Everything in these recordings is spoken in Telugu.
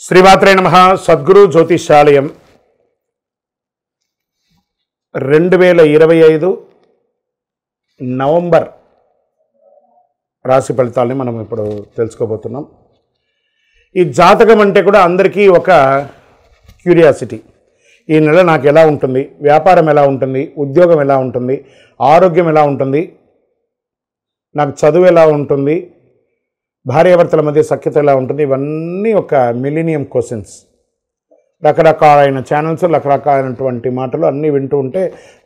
శ్రీమాత్రే నమః. సద్గురు జ్యోతిష్యాలయం 2025 నవంబర్ రాశి ఫలితాలని మనం ఇప్పుడు తెలుసుకోబోతున్నాం. ఈ జాతకం అంటే కూడా అందరికీ ఒక క్యూరియాసిటీ. ఈ నెల నాకు ఎలా ఉంటుంది, వ్యాపారం ఎలా ఉంటుంది, ఉద్యోగం ఎలా ఉంటుంది, ఆరోగ్యం ఎలా ఉంటుంది, నాకు చదువు ఎలా ఉంటుంది, భార్యాభర్తల మధ్య సఖ్యత ఎలా ఉంటుంది, ఇవన్నీ ఒక మిలీనియం క్వశ్చన్స్. రకరకాలైన ఛానల్స్, రకరకాలైనటువంటి మాటలు అన్నీ వింటూ ఉంటే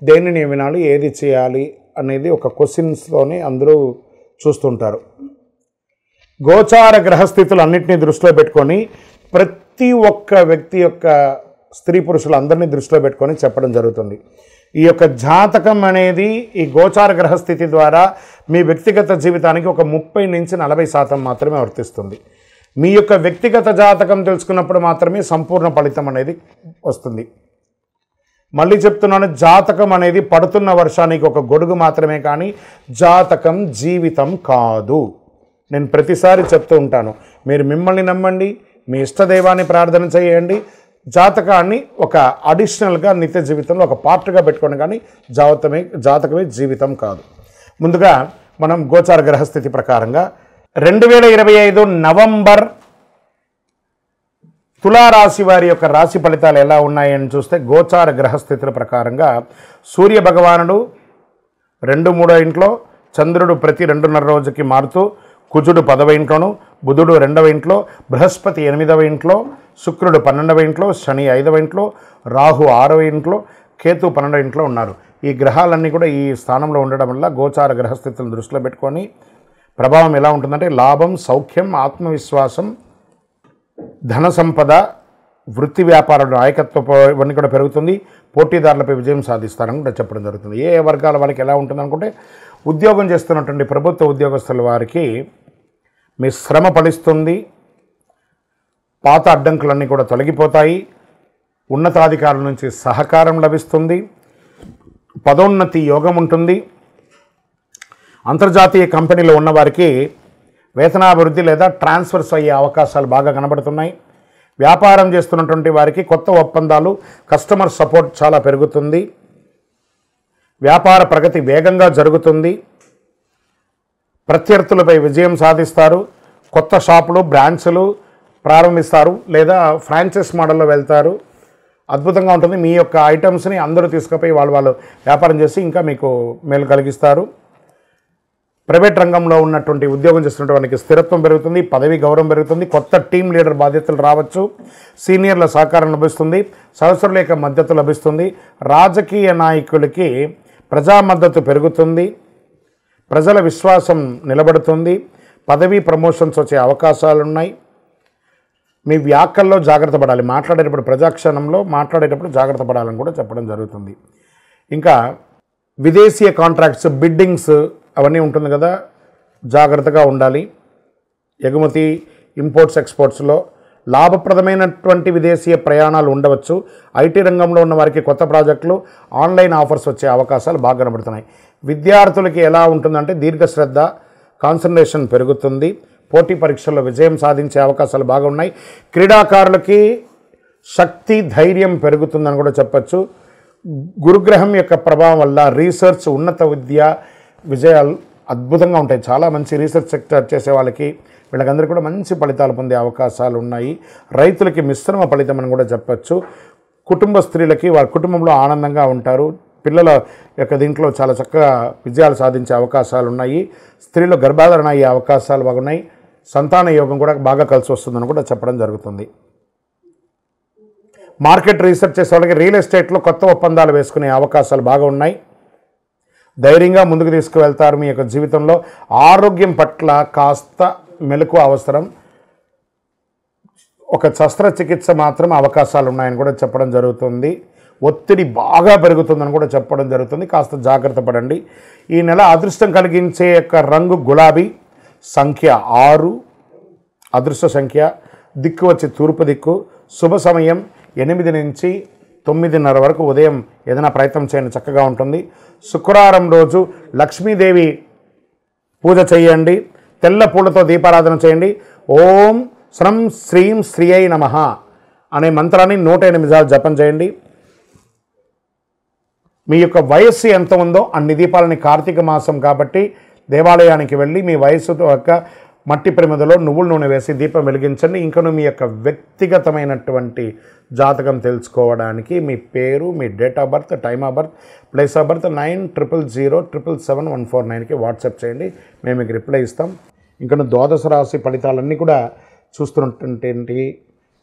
దేనిని వినాలి, ఏది చేయాలి అనేది ఒక క్వశ్చన్స్తోనే అందరూ చూస్తుంటారు. గోచార గ్రహస్థితులు అన్నింటినీ దృష్టిలో పెట్టుకొని ప్రతి ఒక్క వ్యక్తి యొక్క స్త్రీ పురుషులు అందరినీ దృష్టిలో పెట్టుకొని చెప్పడం జరుగుతుంది. ఈ యొక్క జాతకం అనేది ఈ గోచార గ్రహస్థితి ద్వారా మీ వ్యక్తిగత జీవితానికి ఒక 30 నుంచి 40% మాత్రమే వర్తిస్తుంది. మీ యొక్క వ్యక్తిగత జాతకం తెలుసుకున్నప్పుడు మాత్రమే సంపూర్ణ ఫలితం అనేది వస్తుంది. మళ్ళీ చెప్తున్నాను, జాతకం అనేది పడుతున్న వర్షానికి ఒక గొడుగు మాత్రమే, కానీ జాతకం జీవితం కాదు. నేను ప్రతిసారి చెప్తూ ఉంటాను, మీరు మిమ్మల్ని నమ్మండి, మీ ఇష్టదైవాన్ని ప్రార్థన చేయండి, జాతకాన్ని ఒక అడిషనల్గా నిత్య జీవితంలో ఒక పార్ట్గా పెట్టుకోండి, కానీ జాతకమే జీవితం కాదు. ముందుగా మనం గోచార గ్రహస్థితి ప్రకారంగా 2025 నవంబర్ తులారాశి వారి యొక్క రాశి ఫలితాలు ఎలా ఉన్నాయని చూస్తే, గోచార గ్రహస్థితుల ప్రకారంగా సూర్య భగవానుడు 2-3 ఇంట్లో, చంద్రుడు ప్రతి 2.5 రోజుకి మారుతూ, కుజుడు 10వ ఇంట్లోను, బుధుడు 2వ ఇంట్లో, బృహస్పతి 8వ ఇంట్లో, శుక్రుడు 12వ ఇంట్లో, శని 5వ ఇంట్లో, రాహు 6వ ఇంట్లో, కేతు 12వ ఇంట్లో ఉన్నారు. ఈ గ్రహాలన్నీ కూడా ఈ స్థానంలో ఉండడం వల్ల గోచార గ్రహస్థితులను దృష్టిలో పెట్టుకొని ప్రభావం ఎలా ఉంటుందంటే, లాభం, సౌఖ్యం, ఆత్మవిశ్వాసం, ధన సంపద, వృత్తి వ్యాపారాలు, నాయకత్వ ఇవన్నీ కూడా పెరుగుతుంది. పోటీదారులపై విజయం సాధిస్తారని కూడా చెప్పడం జరుగుతుంది. ఏ వర్గాల వారికి ఎలా ఉంటుంది అనుకుంటే, ఉద్యోగం చేస్తున్నటువంటి ప్రభుత్వ ఉద్యోగస్తుల వారికి మీ శ్రమ ఫలిస్తుంది, పాత అడ్డంకులన్నీ కూడా తొలగిపోతాయి, ఉన్నతాధికారుల నుంచి సహకారం లభిస్తుంది, పదోన్నతి యోగం ఉంటుంది. అంతర్జాతీయ కంపెనీలో ఉన్నవారికి వేతనాభివృద్ధి లేదా ట్రాన్స్ఫర్స్ అయ్యే అవకాశాలు బాగా కనబడుతున్నాయి. వ్యాపారం చేస్తున్నటువంటి వారికి కొత్త ఒప్పందాలు, కస్టమర్ సపోర్ట్ చాలా పెరుగుతుంది, వ్యాపార ప్రగతి వేగంగా జరుగుతుంది, ప్రత్యర్థులపై విజయం సాధిస్తారు, కొత్త షాపులు, బ్రాంచ్లు ప్రారంభిస్తారు లేదా ఫ్రాంచైజ్ మోడల్లో వెళ్తారు. అద్భుతంగా ఉంటుంది. మీ యొక్క ఐటమ్స్ని అందరూ తీసుకుపోయి వాళ్ళు వ్యాపారం చేసి ఇంకా మీకు మేలు కలిగిస్తారు. ప్రైవేట్ రంగంలో ఉన్నటువంటి ఉద్యోగం చేస్తున్నటువంటి వారికి స్థిరత్వం పెరుగుతుంది, పదవి గౌరవం పెరుగుతుంది, కొత్త టీం లీడర్ బాధ్యతలు రావచ్చు, సీనియర్ల సహకారం లభిస్తుంది, సదస్సుల యొక్క మద్దతు లభిస్తుంది, రాజకీయ నాయకులకి ప్రజా మద్దతు పెరుగుతుంది, ప్రజల విశ్వాసం నిలబడుతుంది, పదవి ప్రమోషన్స్ వచ్చే అవకాశాలు ఉన్నాయి. మీ వ్యాఖ్యల్లో జాగ్రత్త పడాలి, మాట్లాడేటప్పుడు ప్రజాక్షణంలో మాట్లాడేటప్పుడు జాగ్రత్త పడాలని కూడా చెప్పడం జరుగుతుంది. ఇంకా విదేశీయ కాంట్రాక్ట్స్, బిడ్డింగ్స్ అవన్నీ ఉంటుంది కదా, జాగ్రత్తగా ఉండాలి. ఎగుమతి, ఇంపోర్ట్స్, ఎక్స్పోర్ట్స్లో లాభప్రదమైనటువంటి విదేశీయ ప్రయాణాలు ఉండవచ్చు. ఐటీ రంగంలో ఉన్న వారికి కొత్త ప్రాజెక్టులు, ఆన్లైన్ ఆఫర్స్ వచ్చే అవకాశాలు బాగా కనబడుతున్నాయి. విద్యార్థులకి ఎలా ఉంటుందంటే, దీర్ఘశ్రద్ధ, కాన్సన్ట్రేషన్ పెరుగుతుంది, పోటీ పరీక్షల్లో విజయం సాధించే అవకాశాలు బాగా ఉన్నాయి. క్రీడాకారులకి శక్తి, ధైర్యం పెరుగుతుందని కూడా చెప్పచ్చు. గురుగ్రహం యొక్క ప్రభావం వల్ల రీసెర్చ్, ఉన్నత విద్య విజయాలు అద్భుతంగా ఉంటాయి. చాలా మంచి రీసెర్చ్ సెక్టర్ చేసే వాళ్ళకి వీళ్ళకందరికీ కూడా మంచి ఫలితాలు పొందే అవకాశాలు ఉన్నాయి. రైతులకి మిశ్రమ ఫలితం అని కూడా చెప్పచ్చు. కుటుంబ స్త్రీలకి వారి కుటుంబంలో ఆనందంగా ఉంటారు. పిల్లల యొక్క దీంట్లో చాలా చక్కగా విజయాలు సాధించే అవకాశాలు ఉన్నాయి. స్త్రీలు గర్భాధారణ అయ్యే అవకాశాలు బాగున్నాయి. సంతాన యోగం కూడా బాగా కలిసి వస్తుందని కూడా చెప్పడం జరుగుతుంది. మార్కెట్ రీసెర్చ్ చేసే వాళ్ళకి రియల్ ఎస్టేట్లో కొత్త ఒప్పందాలు వేసుకునే అవకాశాలు బాగా ఉన్నాయి. ధైర్యంగా ముందుకు తీసుకువెళ్తారు. మీ యొక్క జీవితంలో ఆరోగ్యం పట్ల కాస్త మెలకు అవసరం. ఒక శస్త్రచికిత్స మాత్రం అవకాశాలు ఉన్నాయని కూడా చెప్పడం జరుగుతుంది. ఒత్తిడి బాగా పెరుగుతుందని కూడా చెప్పడం జరుగుతుంది. కాస్త జాగ్రత్త పడండి. ఈ నెల అదృష్టం కలిగించే యొక్క రంగు గులాబీ, సంఖ్య 6, అదృష్ట సంఖ్య, దిక్కు వచ్చి తూర్పు దిక్కు, శుభ సమయం 8 నుంచి 9:30 వరకు. ఉదయం ఏదైనా ప్రయత్నం చేయండి, చక్కగా ఉంటుంది. శుక్రవారం రోజు లక్ష్మీదేవి పూజ చేయండి, తెల్ల పూలతో దీపారాధన చేయండి. ఓం స్రం శ్రీం శ్రీయై నమః అనే మంత్రాన్ని 108 సార్లు జపం చేయండి. మీ యొక్క వయస్సు ఎంత ఉందో అన్ని దీపాలని కార్తీక మాసం కాబట్టి దేవాలయానికి వెళ్ళి మీ వయస్సుతో యొక్క మట్టి ప్రమిదలో నువ్వుల నూనె వేసి దీపం వెలిగించండి. ఇంకను మీ యొక్క వ్యక్తిగతమైనటువంటి జాతకం తెలుసుకోవడానికి మీ పేరు, మీ date of birth, time of birth, place of birth 9000077149కి వాట్సాప్ చేయండి. మేము మీకు రిప్లై ఇస్తాం. ఇంకను ద్వాదశ రాశి ఫలితాలన్నీ కూడా చూస్తున్నటువంటి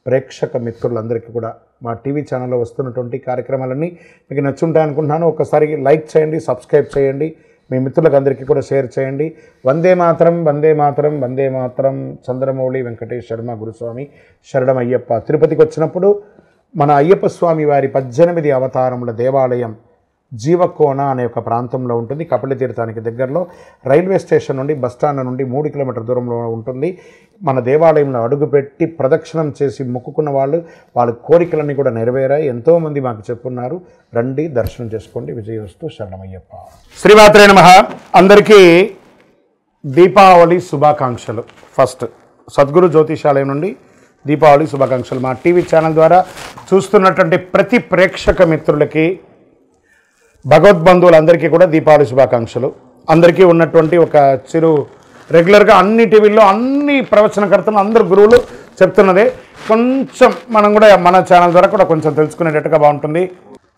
ప్రేక్షక మిత్రులందరికీ కూడా మా టీవీ ఛానల్లో వస్తున్నటువంటి కార్యక్రమాలన్నీ మీకు నచ్చుంటాయి అనుకుంటున్నాను. ఒకసారి లైక్ చేయండి, సబ్స్క్రైబ్ చేయండి, మీ మిత్రులకు అందరికీ కూడా షేర్ చేయండి. వందే మాతరం, వందే మాతరం, వందే మాతరం. చంద్రమౌళి వెంకటేష్ శర్మ గురుస్వామి శరణం అయ్యప్ప. తిరుపతికి వచ్చినప్పుడు మన అయ్యప్ప స్వామి వారి 18 అవతారముల దేవాలయం జీవకోన అనే ఒక ప్రాంతంలో ఉంటుంది. కపిల తీర్థానికి దగ్గరలో రైల్వే స్టేషన్ నుండి బస్టాండ్ నుండి 3 కిలోమీటర్ దూరంలో ఉంటుంది. మన దేవాలయంలో అడుగుపెట్టి ప్రదక్షిణం చేసి మొక్కుకున్న వాళ్ళ కోరికలన్నీ కూడా నెరవేరాయి. ఎంతోమంది మాకు చెప్పున్నారు. రండి, దర్శనం చేసుకోండి. విజయవస్తు. శరణమయ్యప్ప. శ్రీమాత్రే నమః. అందరికీ దీపావళి శుభాకాంక్షలు. ఫస్ట్ సద్గురు జ్యోతిషాలయం నుండి దీపావళి శుభాకాంక్షలు. మా టీవీ ఛానల్ ద్వారా చూస్తున్నటువంటి ప్రతి ప్రేక్షక మిత్రులకి, భగవద్బంధువులందరికీ కూడా దీపావళి శుభాకాంక్షలు. అందరికీ ఉన్నటువంటి ఒక చిరు రెగ్యులర్గా అన్ని టీవీల్లో అన్ని ప్రవచనకర్తలు అందరు గురువులు చెప్తున్నదే, కొంచెం మనం కూడా మన ఛానల్ ద్వారా కూడా కొంచెం తెలుసుకునేటట్టుగా బాగుంటుంది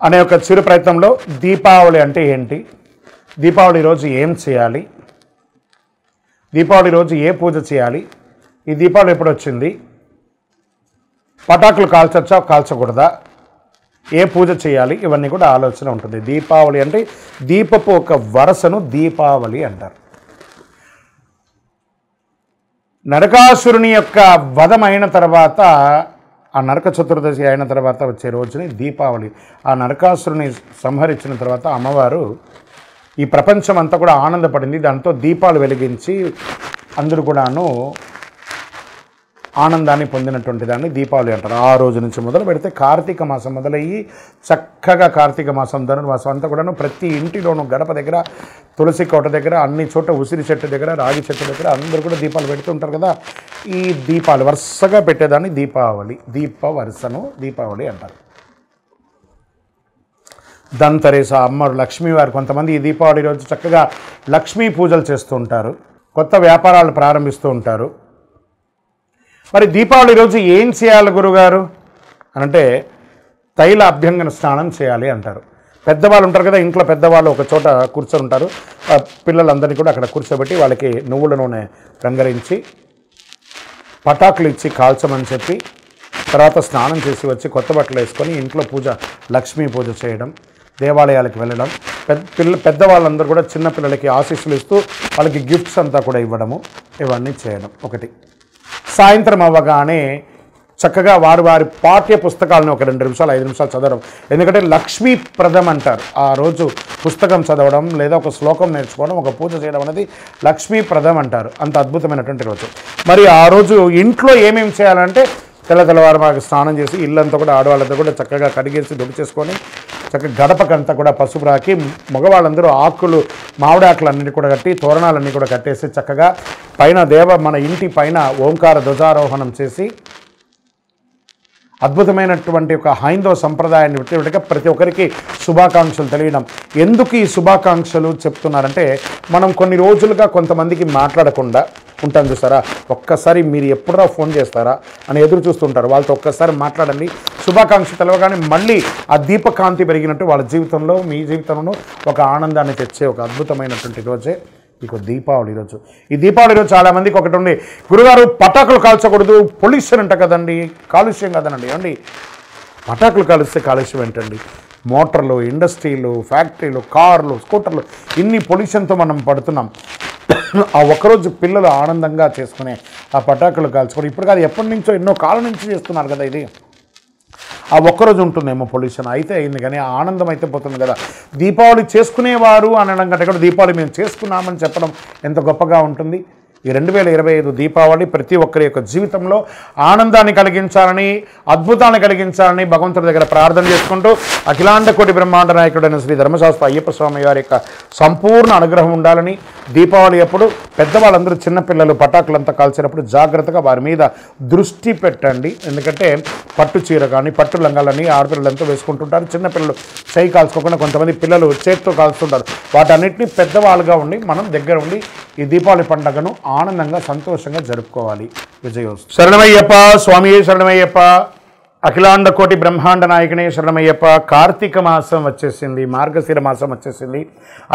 అనే ఒక చిరు ప్రయత్నంలో దీపావళి అంటే ఏంటి, దీపావళి రోజు ఏం చేయాలి, దీపావళి రోజు ఏ పూజ చేయాలి, ఈ దీపావళి ఎప్పుడు వచ్చింది, పటాకులు కాల్చొచ్చా కాల్చకూడదా, ఏ పూజ చేయాలి, ఇవన్నీ కూడా ఆలోచన ఉంటుంది. దీపావళి అంటే దీపపు ఒక వరసను దీపావళి అంటారు. నరకాసురుని యొక్క వధమైన తర్వాత, ఆ నరక చతుర్దశి అయిన తర్వాత వచ్చే రోజుని దీపావళి. ఆ నరకాసురుని సంహరించిన తర్వాత అమ్మవారు ఈ ప్రపంచం అంతా కూడా ఆనందపడింది. దాంతో దీపాలు వెలిగించి అందరూ కూడాను ఆనందాన్ని పొందినటువంటి దాన్ని దీపావళి అంటారు. ఆ రోజు నుంచి మొదలు పెడితే కార్తీక మాసం మొదలయ్యి చక్కగా కార్తీక మాసం, ధనుర్మాసం అంతా కూడాను ప్రతి ఇంటిలోనూ గడప దగ్గర, తులసి కోట దగ్గర, అన్ని చోట్ల ఉసిరి చెట్టు దగ్గర, రాగి చెట్టు దగ్గర అందరూ కూడా దీపాలు పెడుతుంటారు కదా. ఈ దీపాలు వరుసగా పెట్టేదాన్ని దీపావళి, దీప వరుసను దీపావళి అంటారు. ధన్తెరస్, అమ్మవారు లక్ష్మీవారు, కొంతమంది ఈ దీపావళి రోజు చక్కగా లక్ష్మీ పూజలు చేస్తూ ఉంటారు, కొత్త వ్యాపారాలు ప్రారంభిస్తూ ఉంటారు. మరి దీపావళి రోజు ఏం చేయాలి గురుగారు అనంటే తైల అభ్యంగన స్నానం చేయాలి అంటారు. పెద్దవాళ్ళు ఉంటారు కదా, ఇంట్లో పెద్దవాళ్ళు ఒక చోట కూర్చొని ఉంటారు. పిల్లలందరినీ కూడా అక్కడ కూర్చోబెట్టి వాళ్ళకి నువ్వుల నూనె రంగరించి పటాకులు ఇచ్చి కాల్చమని చెప్పి, తర్వాత స్నానం చేసి వచ్చి కొత్త బట్టలు వేసుకొని ఇంట్లో పూజ, లక్ష్మీ పూజ చేయడం, దేవాలయాలకు వెళ్ళడం, పెద్దవాళ్ళందరూ కూడా చిన్నపిల్లలకి ఆశీస్సులు ఇస్తూ వాళ్ళకి గిఫ్ట్స్ అంతా కూడా ఇవ్వడము, ఇవన్నీ చేయడం. ఒకటి, సాయంత్రం అవ్వగానే చక్కగా వారి పాఠ్య పుస్తకాలను ఒక 2 నిమిషాలు 5 నిమిషాలు చదవడం. ఎందుకంటే లక్ష్మీప్రదం అంటారు. ఆ రోజు పుస్తకం చదవడం లేదా ఒక శ్లోకం నేర్చుకోవడం, ఒక పూజ చేయడం అనేది లక్ష్మీప్రదం అంటారు. అంత అద్భుతమైనటువంటి రోజు. మరి ఆ రోజు ఇంట్లో ఏమేమి చేయాలంటే తెల్లవారు మాకు స్నానం చేసి ఇల్లంతా కూడా ఆడవాళ్ళంతా కూడా చక్కగా కడిగేసి చేసుకొని చక్కగా గడపకంతా కూడా పసుపు రాకి, మగవాళ్ళందరూ ఆకులు, మామిడి ఆకులు అన్నిటి కూడా కట్టి, తోరణాలన్నీ కూడా కట్టేసి చక్కగా పైన మన ఇంటి పైన ఓంకార ధ్వజారోహణం చేసి అద్భుతమైనటువంటి ఒక హైందవ సంప్రదాయాన్ని విట్టగా ప్రతి ఒక్కరికి శుభాకాంక్షలు తెలియడం. ఎందుకు ఈ శుభాకాంక్షలు చెప్తున్నారంటే, మనం కొన్ని రోజులుగా కొంతమందికి మాట్లాడకుండా ఉంటాం చూస్తారా, ఒక్కసారి మీరు ఎప్పుడరా ఫోన్ చేస్తారా అని ఎదురు చూస్తుంటారు. వాళ్ళతో ఒక్కసారి మాట్లాడండి. శుభాకాంక్ష తెలవగానే మళ్ళీ ఆ దీపకాంతి పెరిగినట్టు వాళ్ళ జీవితంలో, మీ జీవితంలో ఒక ఆనందాన్ని తెచ్చే ఒక అద్భుతమైనటువంటి రోజే ఇక దీపావళి రోజు. ఈ దీపావళి రోజు చాలామందికి ఒకటి ఉంది, గురుగారు పటాకులు కాల్చకూడదు, పొల్యూషన్ అంట కదండి, కాలుష్యం కదనండి. ఏమండి, పటాకులు కాలుస్తే కాలుష్యం ఏంటండి? మోటార్లు, ఇండస్ట్రీలు, ఫ్యాక్టరీలు, కార్లు, స్కూటర్లు, ఇన్ని పొల్యూషన్తో మనం పడుతున్నాం. ఆ ఒక్కరోజు పిల్లలు ఆనందంగా చేసుకునే ఆ పటాకులు కాల్చుకొని, ఇప్పుడు కాదు ఎప్పటి నుంచో ఎన్నో కాలం నుంచి చేస్తున్నారు కదా. ఇది ఆ ఒక్కరోజు ఉంటుందేమో పొల్యూషన్, అయితే అయింది కానీ ఆనందం అయితే పోతుంది కదా. దీపావళి చేసుకునేవారు అనడం కంటే కూడా దీపావళి మేము చేసుకున్నామని చెప్పడం ఎంత గొప్పగా ఉంటుంది. ఈ 2025 దీపావళి ప్రతి ఒక్కరి యొక్క జీవితంలో ఆనందాన్ని కలిగించాలని, అద్భుతాన్ని కలిగించాలని భగవంతుడి దగ్గర ప్రార్థన చేసుకుంటూ, అఖిలాండ కోటి బ్రహ్మాండ నాయకుడైన శ్రీ ధర్మశాస్త్ర అయ్యప్ప స్వామి వారి యొక్క సంపూర్ణ అనుగ్రహం ఉండాలని, దీపావళి అప్పుడు పెద్దవాళ్ళందరూ చిన్నపిల్లలు పటాకులంతా కాల్చినప్పుడు జాగ్రత్తగా వారి మీద దృష్టి పెట్టండి. ఎందుకంటే పట్టు చీర కానీ పట్టు లంగాలని ఆడపిల్లలంతా వేసుకుంటుంటారు. చిన్నపిల్లలు చేయి కాల్చుకోకుండా కొంతమంది పిల్లలు చేతితో కాల్చుతుంటారు. వాటన్నిటిని పెద్దవాళ్ళుగా ఉండి మనం దగ్గర ఉండి ఈ దీపావళి పండుగను ఆనందంగా సంతోషంగా జరుపుకోవాలి. విజయోస్తు. శరణమయ్యప్ప స్వామి, శరణమయ్యప్ప అఖిలాండ కోటి బ్రహ్మాండ నాయకునే శరణమయ్యప్ప. కార్తీక మాసం వచ్చేసింది, మార్గశిర మాసం వచ్చేసింది.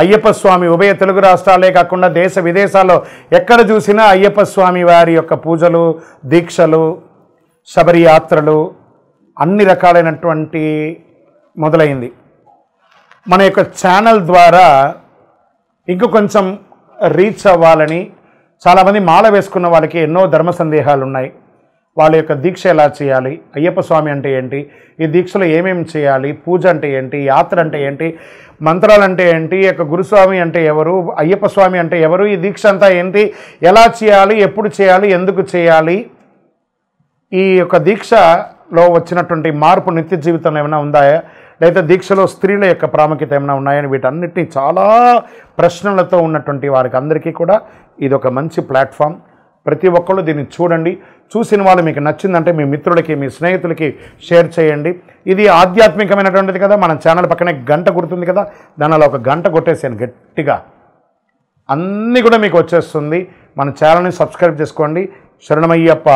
అయ్యప్ప స్వామి ఉభయ తెలుగు రాష్ట్రాలే కాకుండా దేశ విదేశాల్లో ఎక్కడ చూసినా అయ్యప్ప స్వామి వారి యొక్క పూజలు, దీక్షలు, శబరి యాత్రలు అన్ని రకాలైనటువంటి మొదలైంది. మన యొక్క ఛానల్ ద్వారా ఇంక కొంచెం రీచ్ అవ్వాలని చాలామంది మాల వేసుకున్న వాళ్ళకి ఎన్నో ధర్మ సందేహాలు ఉన్నాయి. వాళ్ళ యొక్క దీక్ష ఎలా చేయాలి, అయ్యప్ప స్వామి అంటే ఏంటి, ఈ దీక్షలో ఏమేమి చేయాలి, పూజ అంటే ఏంటి, యాత్ర అంటే ఏంటి, మంత్రాలు అంటే ఏంటి, యొక్క గురుస్వామి అంటే ఎవరు, అయ్యప్ప స్వామి అంటే ఎవరు, ఈ దీక్ష అంతా ఏంటి, ఎలా చేయాలి, ఎప్పుడు చేయాలి, ఎందుకు చేయాలి, ఈ యొక్క దీక్షలో వచ్చినటువంటి మార్పు నిత్య జీవితంలో ఏమైనా ఉందా, లేదా దీక్షలో స్త్రీల యొక్క ప్రాముఖ్యత ఏమైనా ఉన్నాయని వీటన్నిటినీ చాలా ప్రశ్నలతో ఉన్నటువంటి వారికి అందరికీ కూడా ఇది ఒక మంచి ప్లాట్ఫామ్. ప్రతి ఒక్కళ్ళు దీన్ని చూడండి. చూసిన వాళ్ళు మీకు నచ్చిందంటే మీ మిత్రులకి, మీ స్నేహితులకి షేర్ చేయండి. ఇది ఆధ్యాత్మికమైనటువంటిది కదా. మన ఛానల్ పక్కనే గంట గుర్తుంది కదా, దానిలో ఒక గంట కొట్టేసాను గట్టిగా, అన్నీ కూడా మీకు వచ్చేస్తుంది. మన ఛానల్ని సబ్స్క్రైబ్ చేసుకోండి. శరణమయ్యప్ప.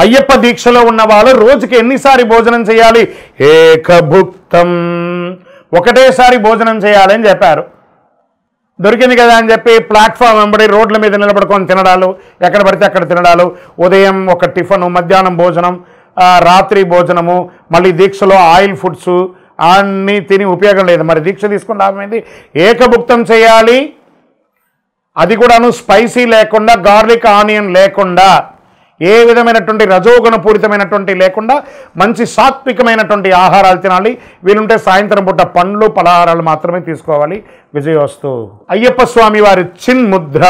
అయ్యప్ప దీక్షలో ఉన్న వాళ్ళు రోజుకి ఎన్నిసారి భోజనం చేయాలి? ఏకభుక్తం, ఒకటేసారి భోజనం చేయాలని చెప్పారు. దొరికింది కదా అని చెప్పి ప్లాట్ఫామ్ వెంబడి రోడ్ల మీద నిలబడుకొని తినడాలు, ఎక్కడ పడితే అక్కడ తినడాలు, ఉదయం ఒక టిఫను, మధ్యాహ్నం భోజనం, రాత్రి భోజనము, మళ్ళీ దీక్షలో ఆయిల్ ఫుడ్స్ అన్నీ తిని ఉపయోగం లేదు. మరి దీక్ష తీసుకుని లాభమైంది. ఏకభుక్తం చేయాలి, అది కూడాను స్పైసీ లేకుండా, గార్లిక్ ఆనియన్ లేకుండా, ఏ విధమైనటువంటి రజోగుణ పూరితమైనటువంటి లేకుండా మంచి సాత్వికమైనటువంటి ఆహారాలు తినాలి. వీలుంటే సాయంత్రం పూట పండ్లు పలహారాలు మాత్రమే తీసుకోవాలి. విజయోస్తు. అయ్యప్ప స్వామి వారి చిన్ముద్ర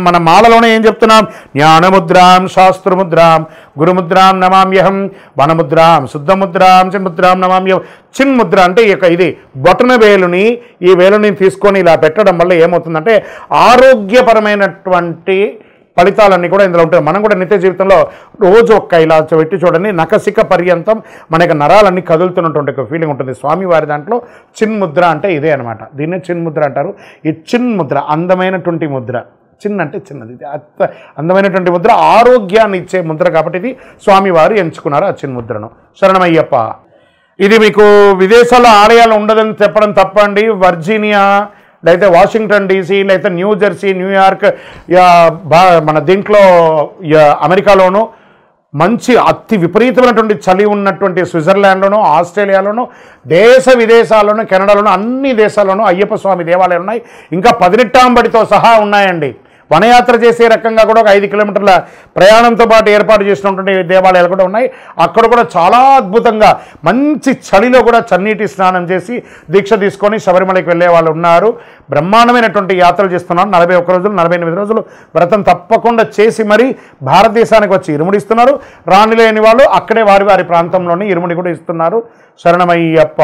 మన మాలలోనే ఏం చెప్తున్నాం? జ్ఞానముద్రాం, శాస్త్రముద్రాం, గురుముద్రాం నమామ్యహం, వనముద్రాం, శుద్ధముద్రాం, చిన్ముద్రాం నమామ్యహం. చిన్ముద్ర అంటే ఇది బొటన వేలుని, ఈ వేలుని తీసుకొని ఇలా పెట్టడం వల్ల ఏమవుతుందంటే ఆరోగ్యపరమైనటువంటి ఫలితాలన్నీ కూడా ఇందులో ఉంటాయి. మనం కూడా నిత్య జీవితంలో రోజు ఒక్క ఇలా పెట్టి చూడండి, నఖశిఖ పర్యంతం మన యొక్క నరాలన్నీ కదులుతున్నటువంటి ఒక ఫీలింగ్ ఉంటుంది. స్వామివారి దాంట్లో చిన్ముద్ర అంటే ఇదే అనమాట. దీన్నే చిన్ముద్ర అంటారు. ఈ చిన్ముద్ర అందమైనటువంటి ముద్ర, చిన్న అంటే చిన్నది, అందమైనటువంటి ముద్ర, ఆరోగ్యాన్ని ఇచ్చే ముద్ర కాబట్టి ఇది స్వామివారు ఎంచుకున్నారు ఆ చిన్ముద్రను. శరణమయ్యప్ప. ఇది మీకు విదేశాల్లో ఆలయాలు ఉండదని చెప్పడం తప్పండి. వర్జీనియా, లేకపోతే వాషింగ్టన్ డీసీ, లేకపోతే న్యూ జెర్సీ, న్యూయార్క్, మన దీంట్లో అమెరికాలోనూ మంచి అతి విపరీతమైనటువంటి చలి ఉన్నటువంటి స్విట్జర్లాండ్లోనూ, ఆస్ట్రేలియాలోనూ, దేశ విదేశాల్లోనూ, కెనడాలోనూ, అన్ని దేశాల్లోనూ అయ్యప్ప స్వామి దేవాలయాలు ఉన్నాయి. ఇంకా 18 సహా ఉన్నాయండి. వనయాత్ర చేసే రకంగా కూడా ఒక 5 కిలోమీటర్ల ప్రయాణంతో పాటు ఏర్పాటు చేసినటువంటి దేవాలయాలు కూడా ఉన్నాయి. అక్కడ కూడా చాలా అద్భుతంగా మంచి చలిలో కూడా చన్నీటి స్నానం చేసి దీక్ష తీసుకొని శబరిమలకి వెళ్ళే వాళ్ళు ఉన్నారు. బ్రహ్మాండమైనటువంటి యాత్రలు చేస్తున్నారు. 41 రోజులు, 48 రోజులు వ్రతం తప్పకుండా చేసి మరీ భారతదేశానికి వచ్చి ఇరుముడి ఇస్తున్నారు. రానిలేని వాళ్ళు అక్కడే వారి వారి ప్రాంతంలోనే ఇరుముడి కూడా ఇస్తున్నారు. శరణమయ్యప్ప.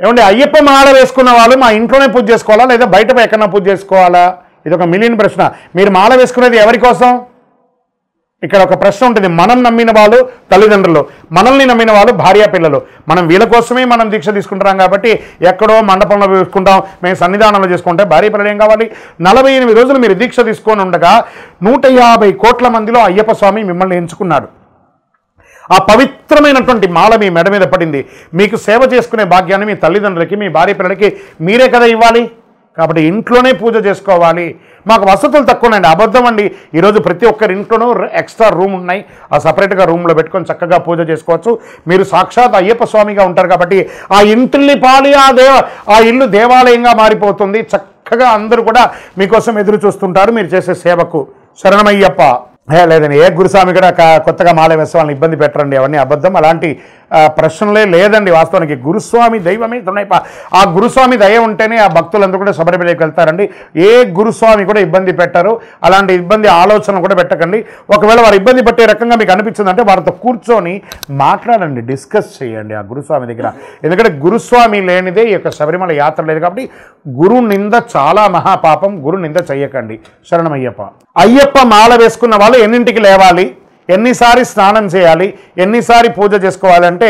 ఏమంటే అయ్యప్ప మాల వేసుకున్న వాళ్ళు మా ఇంట్లోనే పూజ చేసుకోవాలా, లేదా బయట ఎక్కడన్నా పూజ చేసుకోవాలా? ఇది ఒక మిలియన్ ప్రశ్న. మీరు మాల వేసుకునేది ఎవరి కోసం? ఇక్కడ ఒక ప్రశ్న ఉంటుంది. మనం నమ్మిన వాళ్ళు తల్లిదండ్రులు, మనల్ని నమ్మిన వాళ్ళు భార్య పిల్లలు. మనం వీళ్ళ కోసమే మనం దీక్ష తీసుకుంటున్నాం కాబట్టి ఎక్కడో మండపంలో వేసుకుంటాం, మేము సన్నిధానంలో చేసుకుంటే భార్య పిల్లలు ఏం కావాలి? 48 రోజులు మీరు దీక్ష తీసుకొని ఉండగా 150 కోట్ల మందిలో అయ్యప్ప స్వామి మిమ్మల్ని ఎంచుకున్నాడు. ఆ పవిత్రమైనటువంటి మాల మీ మెడ మీద పడింది. మీకు సేవ చేసుకునే భాగ్యాన్ని మీ తల్లిదండ్రులకి, మీ భార్య పిల్లలకి మీరే కదా ఇవ్వాలి. కాబట్టి ఇంట్లోనే పూజ చేసుకోవాలి. మాకు వసతులు తక్కువ ఉన్నాయండి, అబద్ధం అండి. ఈరోజు ప్రతి ఒక్కరి ఇంట్లోనూ ఎక్స్ట్రా రూమ్ ఉన్నాయి. ఆ సపరేట్గా రూమ్లో పెట్టుకొని చక్కగా పూజ చేసుకోవచ్చు. మీరు సాక్షాత్ అయ్యప్ప స్వామిగా ఉంటారు కాబట్టి ఆ ఇంటిని పాలి ఆ ఇల్లు దేవాలయంగా మారిపోతుంది. చక్కగా అందరూ కూడా మీకోసం ఎదురు చూస్తుంటారు మీరు చేసే సేవకు. శరణమయ్యప్ప. లేదండి, ఏ గురుస్వామి కూడా కొత్తగా మాల వేసే వాళ్ళని ఇబ్బంది పెట్టరండి, అవన్నీ అబద్ధం. అలాంటి ప్రశ్నలే లేదండి. వాస్తవానికి గురుస్వామి దైవమే తునైప. ఆ గురుస్వామి దయ ఉంటేనే ఆ భక్తులందరూ కూడా శబరిమలకి వెళ్తారండి. ఏ గురుస్వామి కూడా ఇబ్బంది పెట్టరు. అలాంటి ఇబ్బంది ఆలోచన కూడా పెట్టకండి. ఒకవేళ వారు ఇబ్బంది పెట్టే రకంగా మీకు అనిపించిందంటే వారితో కూర్చొని మాట్లాడండి, డిస్కస్ చేయండి ఆ గురుస్వామి దగ్గర. ఎందుకంటే గురుస్వామి లేనిదే ఈ యొక్క శబరిమల యాత్ర లేదు. కాబట్టి గురు నింద చాలా మహాపాపం. గురు నింద చెయ్యకండి. శరణమయ్యప్ప. అయ్యప్ప మాల వేసుకున్న వాళ్ళు ఎన్నింటికి లేవాలి, ఎన్నిసారి స్నానం చేయాలి, ఎన్నిసారి పూజ చేసుకోవాలంటే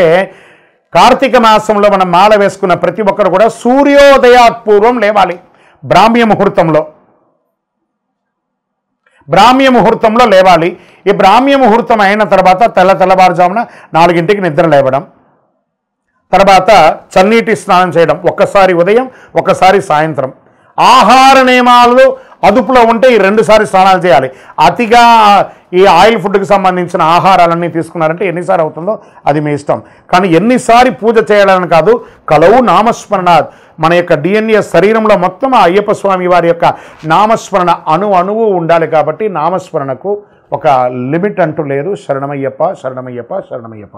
కార్తీక మాసంలో మనం మాల వేసుకున్న ప్రతి ఒక్కరు కూడా సూర్యోదయాత్పూర్వం లేవాలి. బ్రాహ్మ్య ముహూర్తంలో లేవాలి. ఈ బ్రాహ్మ్య ముహూర్తం అయిన తర్వాత తెల్లవారుజామున 4ంటికి నిద్ర లేవడం, తర్వాత చన్నీటి స్నానం చేయడం, ఒక్కసారి ఉదయం ఒక్కసారి సాయంత్రం. ఆహార నియమాలు అదుపులో ఉంటే ఈ 2 సార్లు స్నానాలు చేయాలి. అతిగా ఈ ఆయిల్ ఫుడ్కి సంబంధించిన ఆహారాలన్నీ తీసుకున్నారంటే ఎన్నిసార్లు అవుతుందో అది మీ ఇష్టం. కానీ ఎన్నిసారి పూజ చేయాలని కాదు, కలవు నామస్మరణాత్. మన యొక్క DNA శరీరంలో మొత్తం ఆ అయ్యప్ప స్వామి వారి యొక్క నామస్మరణ అణువు ఉండాలి. కాబట్టి నామస్మరణకు ఒక లిమిట్ అంటూ లేదు. శరణమయ్యప్ప, శరణమయ్యప్ప, శరణమయ్యప్ప.